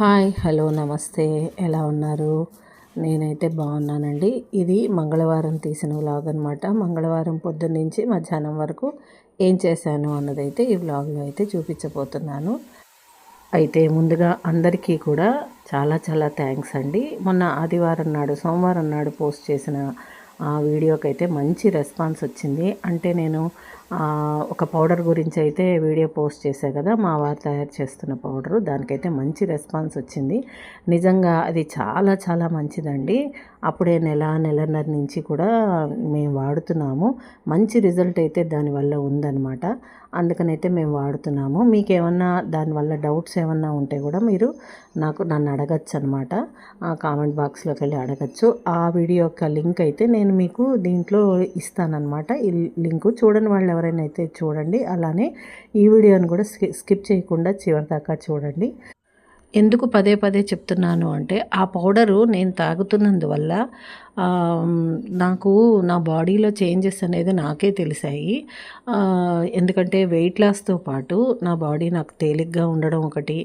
Hi hello నమస్తే, ఎలా ఉన్నారు? నేనైతే బాగున్నానండి. ఇది మంగళవారం తీసిన వ్లాగ్ అనమాట. మంగళవారం పొద్దున్నుంచి మధ్యాహ్నం వరకు ఏం చేశాను అన్నదైతే ఈ వ్లాగ్లో అయితే చూపించబోతున్నాను. అయితే ముందుగా అందరికీ కూడా చాలా చాలా థ్యాంక్స్ అండి. మొన్న ఆదివారం నాడు సోమవారం నాడు పోస్ట్ చేసిన ఆ వీడియోకి అయితే మంచి రెస్పాన్స్ వచ్చింది. అంటే నేను ఒక పౌడర్ గురించి అయితే వీడియో పోస్ట్ చేశాను కదా, మా వారు తయారు చేస్తున్న పౌడరు, దానికైతే మంచి రెస్పాన్స్ వచ్చింది. నిజంగా అది చాలా చాలా మంచిదండి. అప్పుడే నెలన్నర నుంచి కూడా మేము వాడుతున్నాము. మంచి రిజల్ట్ అయితే దానివల్ల ఉందన్నమాట. అందుకనైతే మేము వాడుతున్నాము. మీకు ఏమన్నా దానివల్ల డౌట్స్ ఏమన్నా ఉంటే కూడా మీరు నన్ను అడగచ్చు అనమాట. కామెంట్ బాక్స్లోకి వెళ్ళి అడగచ్చు. ఆ వీడియో యొక్క లింక్ అయితే నేను మీకు దీంట్లో ఇస్తానన్నమాట. ఈ లింకు చూడని వాళ్ళు ఎవరైనా అయితే చూడండి. అలానే ఈ వీడియోని కూడా స్కిప్ చేయకుండా చివరి దాకా చూడండి. ఎందుకు పదే పదే చెప్తున్నాను అంటే, ఆ పౌడరు నేను తాగుతున్నందువల్ల నాకు నా బాడీలో చేంజెస్ అనేది నాకే తెలిసాయి. ఎందుకంటే వెయిట్ లాస్తో పాటు నా బాడీ నాకు తేలిగ్గా ఉండడం ఒకటి,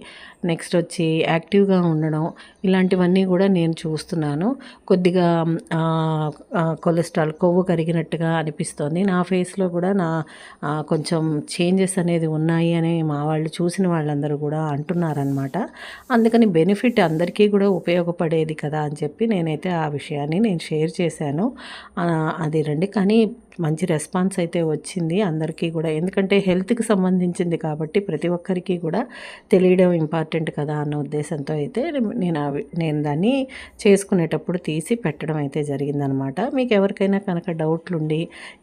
నెక్స్ట్ వచ్చి యాక్టివ్గా ఉండడం, ఇలాంటివన్నీ కూడా నేను చూస్తున్నాను. కొద్దిగా కొలెస్ట్రాల్ కొవ్వు కరిగినట్టుగా అనిపిస్తోంది. నా ఫేస్లో కూడా కొంచెం చేంజెస్ అనేది ఉన్నాయి అని మా వాళ్ళు చూసిన వాళ్ళందరూ కూడా అంటున్నారనమాట. అందుకని బెనిఫిట్ అందరికీ కూడా ఉపయోగపడేది కదా అని చెప్పి నేనైతే ఆ విషయాన్ని నేను షేర్ చేశాను. అది రండి. కానీ మంచి రెస్పాన్స్ అయితే వచ్చింది అందరికీ కూడా. ఎందుకంటే హెల్త్కి సంబంధించింది కాబట్టి ప్రతి ఒక్కరికి కూడా తెలియడం ఇంపార్టెంట్ కదా అన్న ఉద్దేశంతో అయితే నేను దాన్ని చేసుకునేటప్పుడు తీసి పెట్టడం అయితే జరిగిందనమాట. మీకు ఎవరికైనా కనుక డౌట్లు ఉండి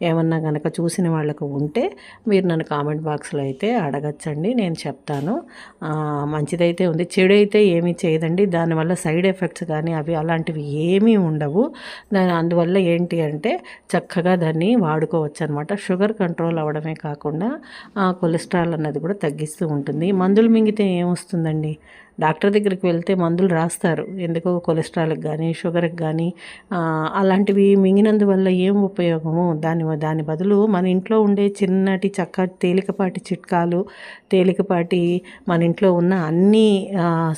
ఏమన్నా కనుక చూసిన వాళ్ళకు ఉంటే మీరు నన్ను కామెంట్ బాక్స్లో అయితే అడగచ్చండి, నేను చెప్తాను. మంచిదైతే ఉంది, చెడు అయితే ఏమీ చేయదండి. దానివల్ల సైడ్ ఎఫెక్ట్స్ కానీ అవి అలాంటివి ఏమీ ఉండవు. అందువల్ల ఏంటి అంటే చక్కగా దాన్ని వాడుకోవచ్చు అనమాట. షుగర్ కంట్రోల్ అవ్వడమే కాకుండా కొలెస్ట్రాల్ అన్నది కూడా తగ్గిస్తూ ఉంటుంది. మందులు మింగితే ఏమొస్తుందండి? డాక్టర్ దగ్గరికి వెళ్తే మందులు రాస్తారు, ఎందుకో కొలెస్ట్రాల్కి కానీ షుగర్కి కానీ. అలాంటివి మింగినందువల్ల ఏం ఉపయోగము? దాని బదులు మన ఇంట్లో ఉండే చిన్నటి తేలికపాటి చిట్కాలు, తేలికపాటి మన ఇంట్లో ఉన్న అన్ని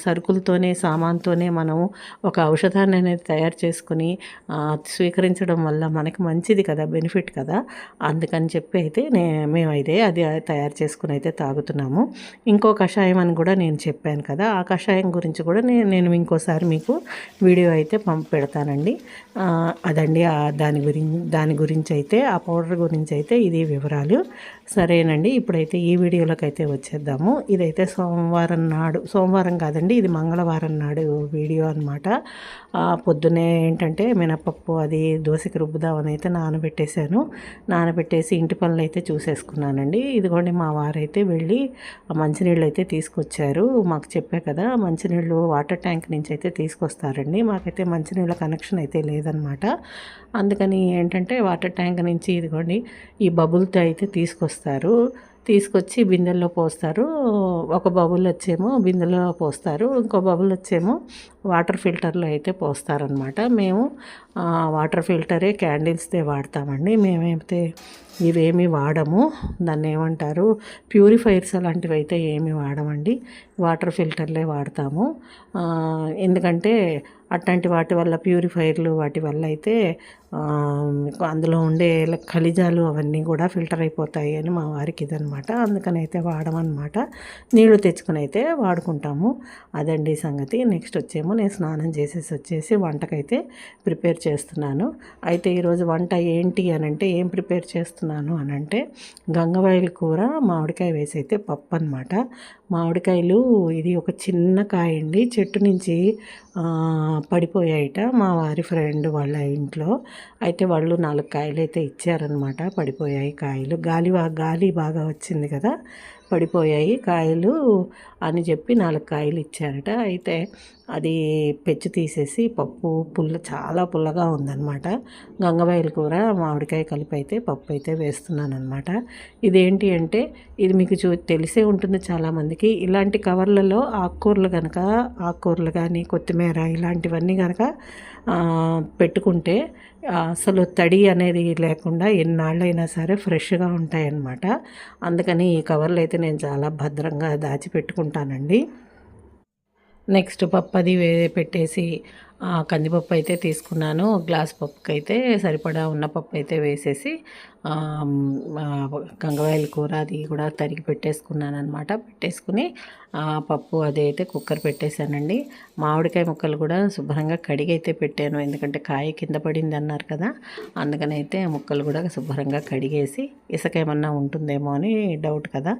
సరుకులతోనే సామాన్తోనే మనము ఒక ఔషధాన్ని అనేది తయారు చేసుకుని స్వీకరించడం వల్ల మనకి మంచిది కదా, బెనిఫిట్ కదా. అందుకని చెప్పి అయితే మేమైతే అది తయారు చేసుకుని అయితే తాగుతున్నాము. ఇంకో కషాయం అని కూడా నేను చెప్పాను కదా, ఆ కషాయం గురించి కూడా నేను ఇంకోసారి మీకు వీడియో అయితే పెడతానండి. అదండి దాని గురించి అయితే, ఆ పౌడర్ గురించి అయితే ఇది వివరాలు. సరేనండి, ఇప్పుడైతే ఈ వీడియోలోకి అయితే వచ్చేద్దాము. ఇదైతే సోమవారం కాదండి, ఇది మంగళవారం నాడు వీడియో అనమాట. పొద్దున్నే ఏంటంటే మినపప్పు అది దోశకి రుబ్బుదామని అయితే నానబెట్టేసి ఇంటి పనులు అయితే చూసేసుకున్నానండి. ఇదిగోండి మా వారైతే వెళ్ళి మంచినీళ్ళు అయితే తీసుకొచ్చారు. మాకు చెప్పా కదా, మంచినీళ్ళు వాటర్ ట్యాంక్ నుంచి అయితే తీసుకొస్తారండి. మాకైతే మంచినీళ్ళ కనెక్షన్ అయితే లేదనమాట. అందుకని ఏంటంటే వాటర్ ట్యాంక్ నుంచి ఇదిగోండి ఈ బబుల్తో అయితే తీసుకొచ్చి బిందెల్లో పోస్తారు. ఒక బబుల్ వచ్చేమో బిందెలో పోస్తారు, ఇంకో బబుల్ వచ్చేమో వాటర్ ఫిల్టర్లో అయితే పోస్తారనమాట. మేము వాటర్ ఫిల్టరే క్యాండిల్స్దే వాడతామండి. మేమైతే ఇవేమీ వాడము. దాన్ని ఏమంటారు, ప్యూరిఫైర్స్ అలాంటివి అయితే ఏమీ వాడమండి, వాటర్ ఫిల్టర్లే వాడతాము. ఎందుకంటే అట్లాంటి వాటి వల్ల ప్యూరిఫైర్లు వాటి వల్ల అయితే అందులో ఉండే ఖనిజాలు అవన్నీ కూడా ఫిల్టర్ అయిపోతాయి అని మా వారికి ఇదనమాట. అందుకని అయితే వాడమన్నమాట. నీళ్లు తెచ్చుకొని అయితే వాడుకుంటాము. అదండి సంగతి. నెక్స్ట్ వచ్చేమో నేను స్నానం చేసేసి వచ్చేసి వంటకైతే ప్రిపేర్ చేస్తున్నాను. అయితే ఈరోజు వంట ఏంటి అని అంటే, ఏం ప్రిపేర్ చేస్తున్నాను అని అంటే, గంగవాయిల కూర మామిడికాయ వేసి అయితే పప్పు అనమాట. మామిడికాయలు ఇది ఒక చిన్న కాయ అండి, చెట్టు నుంచి పడిపోయాయిట మా వారి ఫ్రెండ్ వాళ్ళ ఇంట్లో. అయితే వాళ్ళు 4 కాయలు అయితే ఇచ్చారనమాట. పడిపోయాయి కాయలు, గాలి బాగా వచ్చింది కదా, పడిపోయాయి కాయలు అని చెప్పి 4 కాయలు ఇచ్చారట. అయితే అది పెచ్చు తీసేసి పప్పు చాలా పుల్లగా ఉందన్నమాట. గంగవాయిల కూర మామిడికాయ కలిపి అయితే పప్పు అయితే వేస్తున్నాను అనమాట. ఇదేంటి అంటే, ఇది మీకు తెలిసే ఉంటుంది చాలామందికి. ఇలాంటి కవర్లలో ఆకుకూరలు కానీ కొత్తిమీర ఇలాంటివన్నీ కనుక పెట్టుకుంటే అసలు తడి అనేది లేకుండా ఎన్నాళ్ళైనా సరే ఫ్రెష్గా ఉంటాయన్నమాట. అందుకని ఈ కవర్లు అయితే నేను చాలా భద్రంగా దాచిపెట్టుకుంటానండి. నెక్స్ట్ పప్పు అది పెట్టేసి కందిపప్పు అయితే తీసుకున్నాను. గ్లాస్ పప్పుకి అయితే సరిపడా ఉన్న పప్పు అయితే వేసేసి గంగవాయల కూర అది కూడా తరిగి పెట్టేసుకున్నాను అనమాట. పెట్టేసుకుని పప్పు అది అయితే కుక్కర్ పెట్టేశానండి. మామిడికాయ ముక్కలు కూడా శుభ్రంగా కడిగి అయితే పెట్టాను, ఎందుకంటే కాయ కింద పడింది అన్నారు కదా, అందుకని అయితే ముక్కలు కూడా శుభ్రంగా కడిగేసి, ఇసుక ఏమన్నా ఉంటుందేమో అని డౌట్ కదా,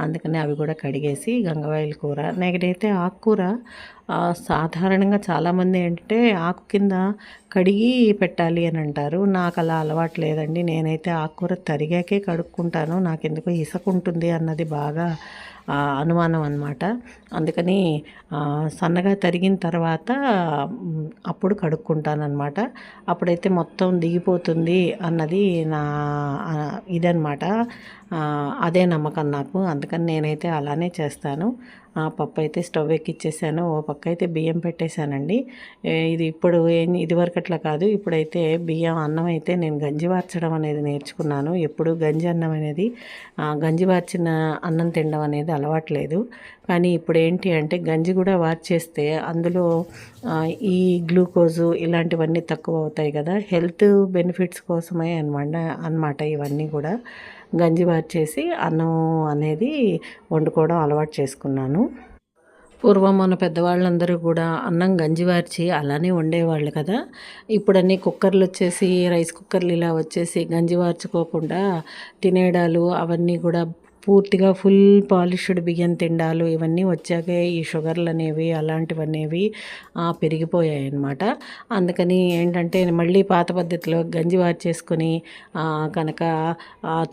అందుకని అవి కూడా కడిగేసి గంగవాయల కూర. నేనైతే ఆకుకూర సాధారణంగా చాలామంది ఏంటంటే ఆకు కింద కడిగి పెట్టాలి అని అంటారు. నాకు అలా అలవాటు లేదండి. నేనైతే ఆకుకూర తరిగాకే కడుక్కుంటాను. నాకెందుకో ఇసుక ఉంటుంది అన్నది బాగా అనుమానం అన్నమాట. అందుకని సన్నగా తరిగిన తర్వాత అప్పుడు కడుక్కుంటానమాట. అప్పుడైతే మొత్తం దిగిపోతుంది అన్నది నా ఇదనమాట. అదే నమ్మకం నాకు. అందుకని నేనైతే అలానే చేస్తాను. పప్పు అయితే స్టవ్ ఎక్కిచ్చేసాను. ఓ పక్క అయితే బియ్యం పెట్టేశానండి. ఇది ఇప్పుడు ఇదివరకు అట్లా కాదు, ఇప్పుడైతే బియ్యం అన్నం అయితే నేను గంజి వార్చడం అనేది నేర్చుకున్నాను. ఎప్పుడు గంజి అన్నం అనేది గంజి వార్చిన అన్నం తినడం అనేది అలవాట్లేదు. కానీ ఇప్పుడు ఏంటి అంటే గంజి కూడా వార్చేస్తే అందులో ఈ గ్లూకోజు ఇలాంటివన్నీ తక్కువ అవుతాయి కదా, హెల్త్ బెనిఫిట్స్ కోసమే అనమాట ఇవన్నీ కూడా. గంజి వార్చేసి అన్నం అనేది వండుకోవడం అలవాటు చేసుకున్నాను. పూర్వం మన పెద్దవాళ్ళందరూ కూడా అన్నం గంజివార్చి అలానే వండేవాళ్ళు కదా. ఇప్పుడన్నీ కుక్కర్లు వచ్చేసి, రైస్ కుక్కర్లు ఇలా వచ్చేసి గంజి వార్చుకోకుండా తినేయడాలు అవన్నీ కూడా పూర్తిగా ఫుల్ పాలిష్డ్ బియ్యం తిండాలు ఇవన్నీ వచ్చాకే ఈ షుగర్లు అనేవి అలాంటివనేవి పెరిగిపోయాయి అన్నమాట. అందుకని ఏంటంటే మళ్ళీ పాత పద్ధతిలో గంజి వార్చేసుకొని కనుక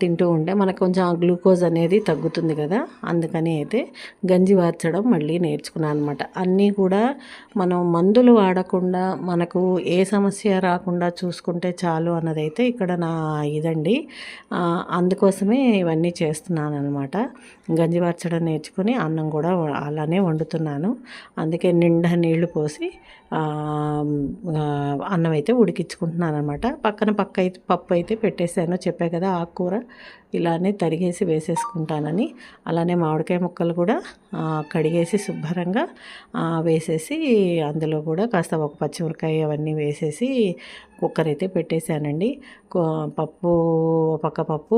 తింటూ ఉంటే మనకు కొంచెం గ్లూకోజ్ అనేది తగ్గుతుంది కదా. అందుకని అయితే గంజి వార్చడం మళ్ళీ నేర్చుకున్నాను అనమాట. అన్నీ కూడా మనం మందులు వాడకుండా మనకు ఏ సమస్య రాకుండా చూసుకుంటే చాలు అన్నదైతే ఇక్కడ నా ఇదండి. అందుకోసమే ఇవన్నీ చేస్తున్నాను అనమాట. గంజి వార్చడం నేర్చుకుని అన్నం కూడా అలానే వండుతున్నాను. అందుకే నిండా నీళ్లు పోసి అన్నం అయితే ఉడికించుకుంటున్నాను అనమాట. పక్కన పప్పు అయితే పెట్టేశాను. చెప్పా కదా ఆకుకూర ఇలానే తరిగేసి వేసేసుకుంటానని. అలానే మామిడికాయ ముక్కలు కూడా కడిగేసి శుభ్రంగా వేసేసి అందులో కూడా కాస్త ఒక పచ్చిమిరకాయ అవన్నీ వేసేసి కుక్కర్ అయితే పెట్టేశానండి. పప్పు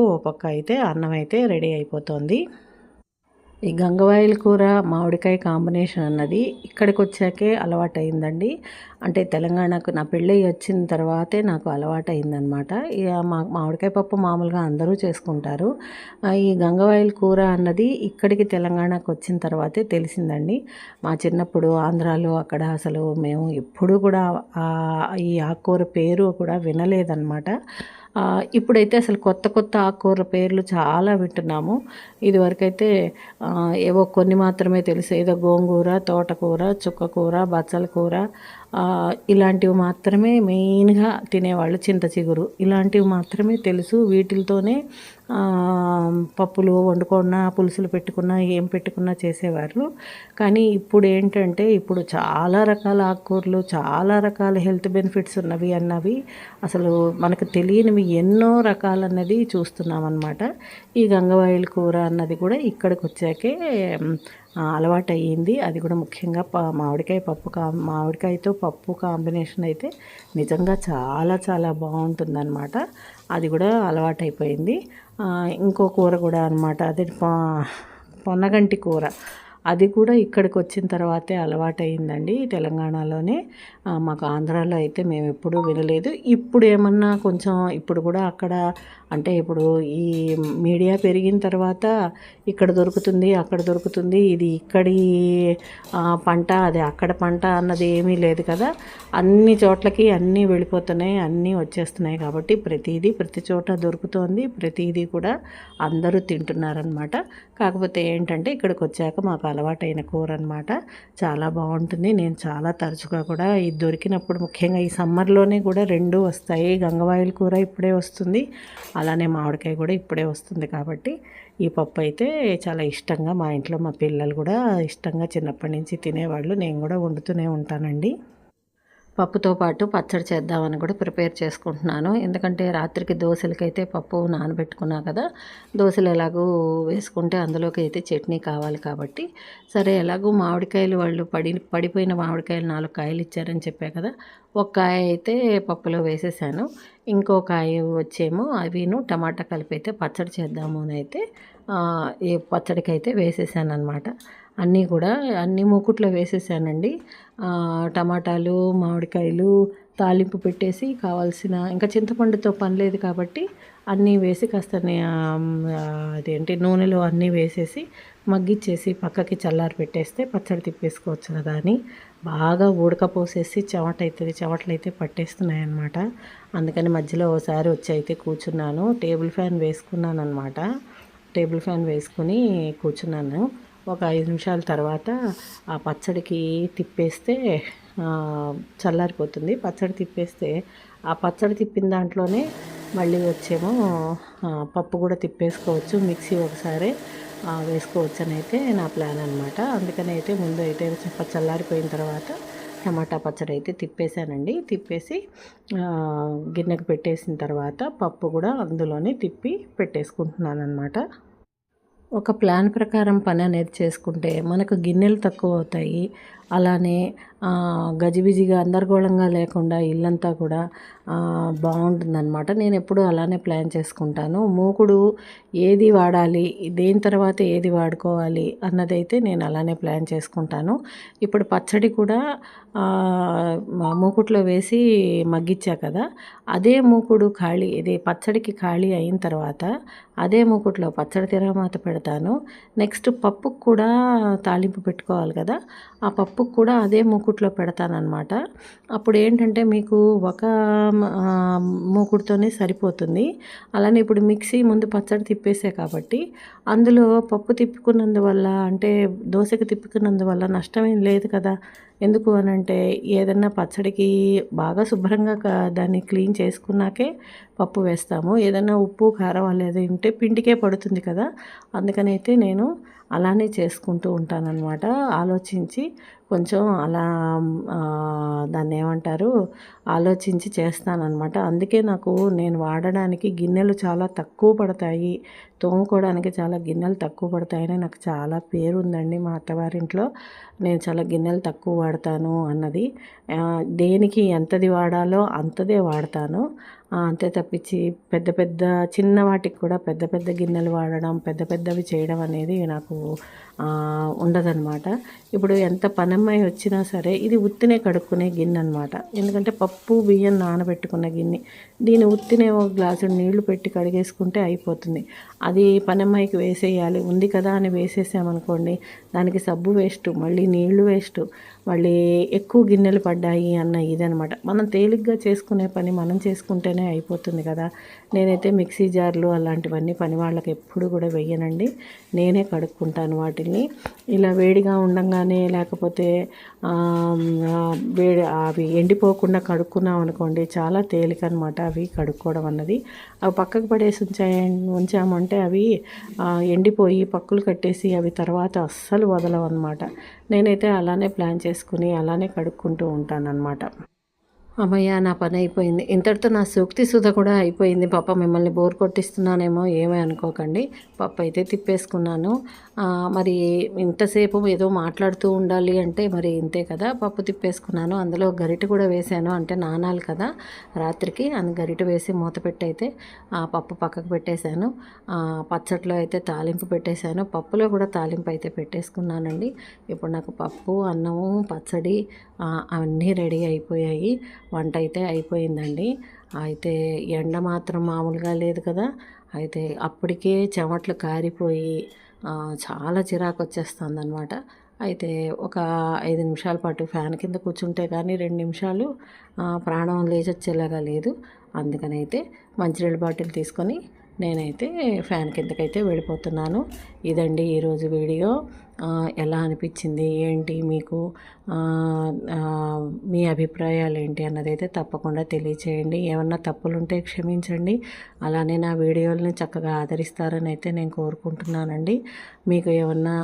ఓ పక్క అయితే అన్నం అయితే రెడీ అయిపోతుంది. ఈ గంగవాయల కూర మామిడికాయ కాంబినేషన్ అన్నది ఇక్కడికి వచ్చాకే అలవాటైందండి. అంటే తెలంగాణకు నా పెళ్ళి వచ్చిన తర్వాతే నాకు అలవాటైందనమాట. ఇక మామిడికాయ పప్పు మామూలుగా అందరూ చేసుకుంటారు. ఈ గంగవాయల కూర అన్నది ఇక్కడికి తెలంగాణకు వచ్చిన తర్వాతే తెలిసిందండి. మా చిన్నప్పుడు ఆంధ్రాలో అక్కడ అసలు మేము ఎప్పుడూ కూడా ఈ ఆకుకూర పేరు కూడా వినలేదన్నమాట. ఇప్పుడైతే అసలు కొత్త కొత్త ఆకుకూర పేర్లు చాలా వింటున్నాము. ఇదివరకైతే ఏవో కొన్ని మాత్రమే తెలుసు. ఏదో గోంగూర, తోటకూర, చుక్కకూర, బచ్చల కూర ఇలాంటివి మాత్రమే మెయిన్గా తినేవాళ్ళు. చింత చిగురు ఇలాంటివి మాత్రమే తెలుసు. వీటితోనే పప్పులు వండుకున్నా, పులుసులు పెట్టుకున్నా, ఏం పెట్టుకున్నా చేసేవారు. కానీ ఇప్పుడు ఏంటంటే ఇప్పుడు చాలా రకాల ఆకుకూరలు, చాలా రకాల హెల్త్ బెనిఫిట్స్ ఉన్నవి అన్నవి అసలు మనకు తెలియనివి ఎన్నో రకాలన్నది చూస్తున్నాం అన్నమాట. ఈ గంగవాయల కూర అన్నది కూడా ఇక్కడికి వచ్చాకే అలవాటు అయ్యింది. అది కూడా ముఖ్యంగా మామిడికాయతో పప్పు కాంబినేషన్ అయితే నిజంగా చాలా చాలా బాగుంటుందన్నమాట. అది కూడా అలవాటైపోయింది. ఇంకో కూర కూడా అనమాట, అది పొన్నగంటి కూర. అది కూడా ఇక్కడికి వచ్చిన తర్వాతే అలవాటైందండి. తెలంగాణలోనే, మాకు ఆంధ్రాలో అయితే మేము ఎప్పుడూ వినలేదు. ఇప్పుడు ఏమన్నా కొంచెం ఇప్పుడు కూడా అక్కడ అంటే ఇప్పుడు ఈ మీడియా పెరిగిన తర్వాత ఇక్కడ దొరుకుతుంది, అక్కడ దొరుకుతుంది, ఇది ఇక్కడి పంట, అది అక్కడ పంట అన్నది ఏమీ లేదు కదా. అన్ని చోట్లకి అన్నీ వెళ్ళిపోతున్నాయి, అన్నీ వచ్చేస్తున్నాయి కాబట్టి ప్రతి చోట దొరుకుతోంది. ప్రతిదీ కూడా అందరూ తింటున్నారనమాట. కాకపోతే ఏంటంటే ఇక్కడికి వచ్చాక మాకు అలవాటైన కూర అనమాట. చాలా బాగుంటుంది. నేను చాలా తరచుగా కూడా ఇది దొరికినప్పుడు, ముఖ్యంగా ఈ సమ్మర్లోనే కూడా రెండూ వస్తాయి. గంగవాయల కూర ఇప్పుడే వస్తుంది, అలానే మామిడికాయ కూడా ఇప్పుడే వస్తుంది. కాబట్టి ఈ పప్పు అయితే చాలా ఇష్టంగా మా ఇంట్లో మా పిల్లలు కూడా ఇష్టంగా చిన్నప్పటి నుంచి తినేవాళ్ళు. నేను కూడా వండుతూనే ఉంటానండి. పప్పుతో పాటు పచ్చడి చేద్దామని కూడా ప్రిపేర్ చేసుకుంటున్నాను. ఎందుకంటే రాత్రికి దోశలకైతే పప్పు నానబెట్టుకున్నా కదా, దోశలు ఎలాగూ వేసుకుంటే అందులోకి అయితే చట్నీ కావాలి కాబట్టి, సరే ఎలాగూ మామిడికాయలు వాళ్ళు పడిపోయిన మామిడికాయలు 4 కాయలు ఇచ్చారని చెప్పా కదా, ఒక కాయ అయితే పప్పులో వేసేసాను. ఇంకో కాయ వచ్చేమో అవిను టమాటా కలిపి అయితే పచ్చడి చేద్దాము అని అయితే ఈ పచ్చడికి అయితే వేసేసానమాట. అన్నీ కూడా అన్ని మూకుట్లో వేసేసానండి. టమాటాలు, మామిడికాయలు తాలింపు పెట్టేసి కావాల్సిన, ఇంకా చింతపండుతో పని లేదు కాబట్టి అన్నీ వేసి కాస్త అదేంటి నూనెలో అన్నీ వేసేసి మగ్గిచ్చేసి పక్కకి చల్లారి పెట్టేస్తే పచ్చడి తిప్పేసుకోవచ్చు కదా అని బాగా ఉడకపోసేసి చెమటలు అయితే పట్టేస్తున్నాయి అన్నమాట. అందుకని మధ్యలో ఓసారి వచ్చి అయితే కూర్చున్నాను. టేబుల్ ఫ్యాన్ వేసుకున్నాను అనమాట. టేబుల్ ఫ్యాన్ వేసుకుని కూర్చున్నాను. ఒక 5 నిమిషాల తర్వాత ఆ పచ్చడికి తిప్పేస్తే చల్లారిపోతుంది. పచ్చడి తిప్పేస్తే ఆ పచ్చడి తిప్పిన దాంట్లోనే మళ్ళీ వచ్చేమో పప్పు కూడా తిప్పేసుకోవచ్చు. మిక్సీ ఒకసారి వేసుకోవచ్చు అని అయితే నా ప్లాన్ అనమాట. అందుకని అయితే ముందు అయితే చల్లారిపోయిన తర్వాత టమాటా పచ్చడి అయితే తిప్పేసానండి. తిప్పేసి గిన్నెకు పెట్టేసిన తర్వాత పప్పు కూడా అందులోనే తిప్పి పెట్టేసుకుంటున్నాను అనమాట. ఒక ప్లాన్ ప్రకారం పని అనేది చేసుకుంటే మనకు గిన్నెలు తక్కువ అవుతాయి. అలానే గజిబిజిగా గందరగోళంగా లేకుండా ఇల్లంతా కూడా బాగుంటుందన్నమాట. నేను ఎప్పుడూ అలానే ప్లాన్ చేసుకుంటాను. మూకుడు ఏది వాడాలి, దేని తర్వాత ఏది వాడుకోవాలి అన్నదైతే నేను అలానే ప్లాన్ చేసుకుంటాను. ఇప్పుడు పచ్చడి కూడా మూకుట్లో వేసి మగ్గిచ్చా కదా, అదే మూకుడు ఖాళీ, ఇది పచ్చడికి ఖాళీ అయిన తర్వాత అదే మూకుట్లో పచ్చడి తిరగమాత పెడతాను. నెక్స్ట్ పప్పుకు కూడా తాలింపు పెట్టుకోవాలి కదా, ఆ పప్పుకు కూడా అదే మూకుట్లో పెడతానన్నమాట. అప్పుడు ఏంటంటే మీకు ఒక మూకుడుతోనే సరిపోతుంది. అలానే ఇప్పుడు మిక్సీ ముందు పచ్చడి తిప్పేసే కాబట్టి అందులో పప్పు తిప్పుకున్నందువల్ల, అంటే దోశకి తిప్పుకున్నందువల్ల నష్టమేం లేదు కదా. ఎందుకు అనంటే ఏదన్నా పచ్చడికి బాగా శుభ్రంగా దాన్ని క్లీన్ చేసుకున్నాకే పప్పు వేస్తాము. ఏదైనా ఉప్పు కారం అనేది ఉంటే పిండికే పడుతుంది కదా. అందుకనైతే నేను అలానే చేసుకుంటూ ఉంటానన్నమాట. ఆలోచించి కొంచెం అలా దాన్ని ఏమంటారు, ఆలోచించి చేస్తానన్నమాట. అందుకే నాకు నేను వాడడానికి గిన్నెలు చాలా తక్కువ పడతాయి, తోముకోవడానికి చాలా గిన్నెలు తక్కువ పడతాయని నాకు చాలా పేరు ఉందండి మా అత్తవారింట్లో. నేను చాలా గిన్నెలు తక్కువ వాడతాను అన్నది. దేనికి ఎంతది వాడాలో అంతదే వాడతాను. అంతే తప్పించి పెద్ద పెద్ద చిన్న వాటికి కూడా పెద్ద పెద్ద గిన్నెలు వాడడం, పెద్ద పెద్దవి చేయడం అనేది నాకు ఉండదన్నమాట. ఇప్పుడు ఎంత పనమ్మాయి వచ్చినా సరే ఇది ఉత్తినే కడుక్కునే గిన్నె అనమాట. ఎందుకంటే పప్పు బియ్యం నానబెట్టుకున్న గిన్నె, దీన్ని ఉత్తినే ఒక గ్లాసు నీళ్లు పెట్టి కడిగేసుకుంటే అయిపోతుంది. అది పనమ్మాయికి వేసేయాలి ఉంది కదా అని వేసేసామనుకోండి, దానికి సబ్బు వేస్ట్, మళ్ళీ నీళ్లు వేస్ట్, మళ్ళీ ఎక్కువ గిన్నెలు పడ్డాయి అన్న ఇదనమాట. మనం తేలిగ్గా చేసుకునే పని మనం చేసుకుంటేనే అయిపోతుంది కదా. నేనైతే మిక్సీ జార్లు అలాంటివన్నీ పని వాళ్ళకి ఎప్పుడు కూడా వెయ్యనండి, నేనే కడుక్కుంటాను వాటిని. ఇలా వేడిగా ఉండంగానే, లేకపోతే అవి ఎండిపోకుండా కడుక్కున్నాం అనుకోండి, చాలా తేలిక అనమాట అవి కడుక్కోవడం అన్నది. అవి పక్కకు పడేసి ఉంచామంటే అవి ఎండిపోయి పక్కులు కట్టేసి అవి తర్వాత అస్సలు వదలవు అనమాట. నేనైతే అలానే ప్లాన్ చేసుకుని అలానే కడుక్కుంటూ ఉంటానన్నమాట. అమ్మయ్య, నా పని అయిపోయింది. ఇంతటితో నా సూక్తి సుధ కూడా అయిపోయింది. పాప మిమ్మల్ని బోర్ కొట్టిస్తున్నానేమో ఏమీ అనుకోకండి. పప్పు అయితే తిప్పేసుకున్నాను. మరి ఇంతసేపు ఏదో మాట్లాడుతూ ఉండాలి అంటే మరి ఇంతే కదా. పప్పు తిప్పేసుకున్నాను, అందులో గరిటె కూడా వేసాను, అంటే నానాలి కదా రాత్రికి, గరిటె వేసి మూత పెట్టి అయితే పప్పు పక్కకు పెట్టేశాను. పచ్చట్లో అయితే తాలింపు పెట్టేశాను, పప్పులో కూడా తాలింపు అయితే పెట్టేసుకున్నానండి. ఇప్పుడు నాకు పప్పు, అన్నము, పచ్చడి అన్నీ రెడీ అయిపోయాయి. వంట అయితే అయిపోయిందండి. అయితే ఎండ మాత్రం మామూలుగా లేదు కదా. అయితే అప్పటికే చెమటలు కారిపోయి చాలా చిరాకు వచ్చేస్తుంది అనమాట. అయితే ఒక 5 నిమిషాల పాటు ఫ్యాన్ కింద కూర్చుంటే కానీ 2 నిమిషాలు ప్రాణం లేచొచ్చేలాగా లేదు. అందుకనైతే మంచినీళ్ళ బాటిల్ తీసుకొని నేనైతే ఫ్యాన్ కిందకైతే వెళ్ళిపోతున్నాను. ఇదండి ఈరోజు వీడియో. ఎలా అనిపించింది ఏంటి మీకు, మీ అభిప్రాయాలు ఏంటి అన్నదైతే తప్పకుండా తెలియచేయండి. ఏమన్నా తప్పులుంటే క్షమించండి. అలానే నా వీడియోలని చక్కగా ఆదరిస్తారని అయితే నేను కోరుకుంటున్నానండి. మీకు ఏమన్నా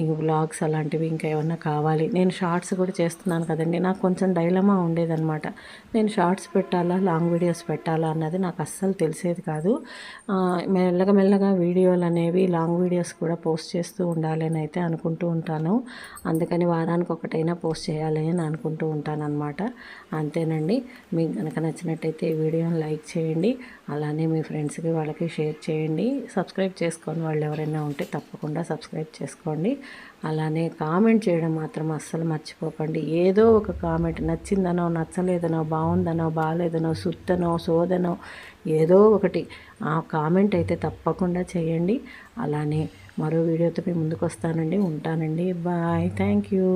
ఈ వ్లాగ్స్ అలాంటివి ఇంకా ఏమన్నా కావాలి, నేను షార్ట్స్ కూడా చేస్తున్నాను కదండి, నాకు కొంచెం డైలమా ఉండేదన్నమాట. నేను షార్ట్స్ పెట్టాలా లాంగ్ వీడియోస్ పెట్టాలా అన్నది నాకు అస్సలు తెలిసేది కాదు. మెల్లగా వీడియోలు అనేవి లాంగ్ వీడియోస్ కూడా పోస్ట్ చేస్తూ ఉండాలని అయితే అనుకుంటూ ఉంటాను. అందుకని వారానికి ఒకటైనా పోస్ట్ చేయాలి అని అనుకుంటూ ఉంటాను అనమాట. అంతేనండి. మీకు కనుక నచ్చినట్టయితే ఈ వీడియోని లైక్ చేయండి. అలానే మీ ఫ్రెండ్స్కి వాళ్ళకి షేర్ చేయండి. సబ్స్క్రైబ్ చేసుకొని వాళ్ళు ఎవరైనా ఉంటే తప్పకుండా సబ్స్క్రైబ్ చేసుకోండి. అలానే కామెంట్ చేయడం మాత్రం అస్సలు మర్చిపోకండి. ఏదో ఒక కామెంట్, నచ్చిందనో నచ్చలేదనో బాగుందనో బాగాలేదనో సుత్తనో సోదనో ఏదో ఒకటి ఆ కామెంట్ అయితే తప్పకుండా చేయండి. అలానే మరో వీడియోతో మీ ముందుకు వస్తానండి. ఉంటానండి. బాయ్. Thank you.